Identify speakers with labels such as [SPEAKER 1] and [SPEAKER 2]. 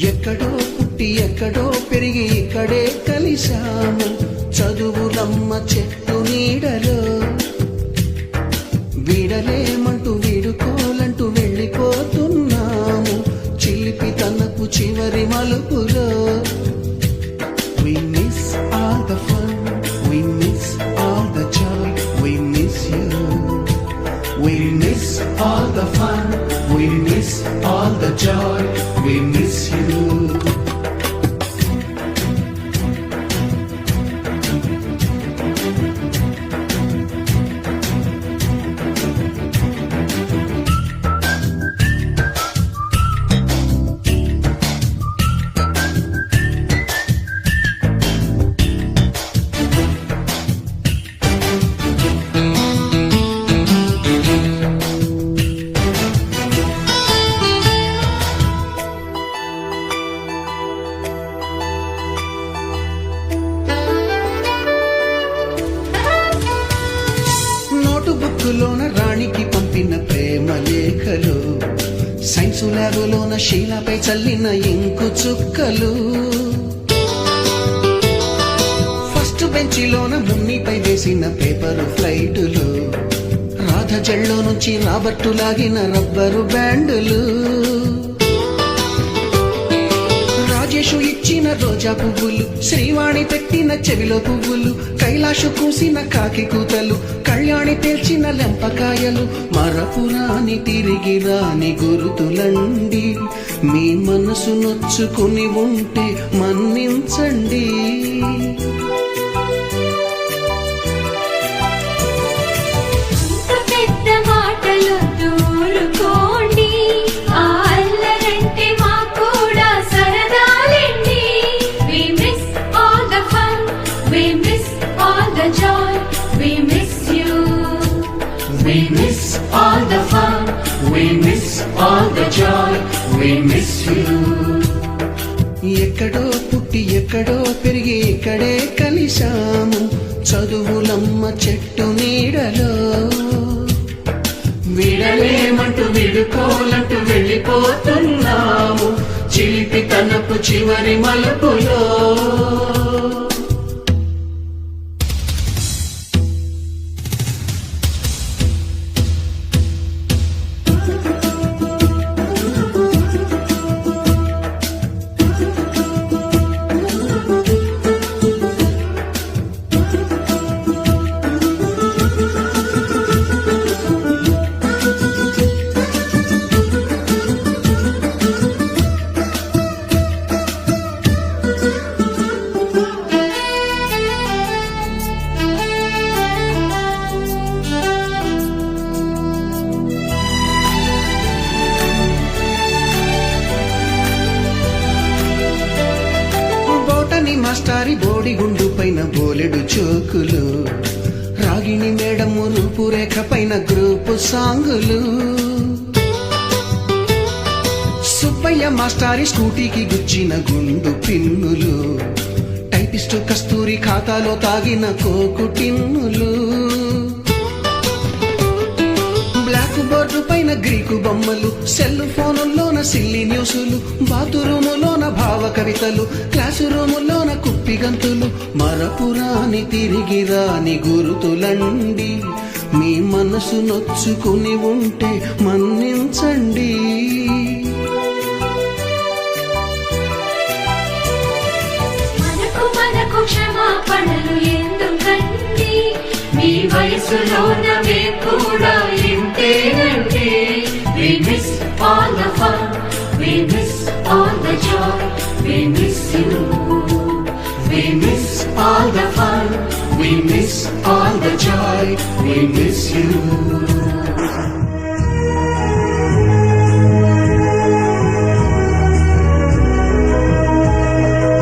[SPEAKER 1] ఎక్కడో పుట్టి ఎక్కడో పెరిగి ఇక్కడే కలిశాము చదువులమ్మ చెట్టు నీడలో వీడలేమంటూ వీడుకోలంటూ వెళ్ళిపోతున్నాము చిలిపి తనపు చివరి మలుపులో We miss all the fun, we miss all the joy, we miss you. We miss all the fun, we miss all the joy, we miss you. బుక్కులోన రాణికి పంపిన ప్రేమ లేఖలు సైన్సు ల్యాబులోన శీలపై చల్లిన ఇంకు చుక్కలు ఫస్ట్ బెంచిలోన మున్నిపై వేసిన పేపరు ఫ్లైటులు రాధ జల్లో నుంచి రాబర్టు లాగిన rubber బ్యాండులు Rajesh ఇచ్చిన రోజా పువ్వులు శ్రీవాణి పెట్టిన చెవిలో పువ్వులు కైలాషు కూసిన కాకి కూతలు కళ్యాణి తెల్చిన లెంపకాయలు మరపురాని తిరిగి రాని గురుతులండి మీ మనసు నొచ్చుకుని ఉంటే మన్నించండి
[SPEAKER 2] We miss all the fun, we miss all the joy, we miss you.
[SPEAKER 1] ఎక్కడో పుట్టి ఎక్కడో పెరిగి ఇక్కడే కలిశాము చదువులమ్మ చెట్టు నీడలో
[SPEAKER 2] వీడలేమంటూ విడుకోలంటూ వెళ్ళిపోతున్నాము చిలిపి తనపు చివరి మలుపులో
[SPEAKER 1] మాస్టారి బోడిగుండు పైన బోలెడు చోకులు రాగిణి మేడము రూపురేఖ పైన గ్రూపు సాంగులు సుబ్బయ్య మాస్టారి స్కూటీకి గుచ్చిన గుండు పిన్నులు టైపిస్టు కస్తూరి ఖాతాలో తాగిన కోకు టిన్నులు బ్లాక్ బోర్డు పైన గ్రీకు బొమ్మలు సెల్ ఫోనుల్లోన సిల్లి న్యూసులు బాతురూములోన భావ కవితలు క్లాసు రూములోన కుప్పి గంతులు మరపురాని తిరిగి రాని గురుతులండి మీ మనసు నొచ్చుకుని ఉంటే మన్నించండి
[SPEAKER 2] మనకు క్షమాపణలు ఎందుకండి మీ వయసులోనవే కూడా ఇంతేనండి We miss all the fun, we miss all the joy, we miss you. We miss all the fun, we miss all the joy, we miss you.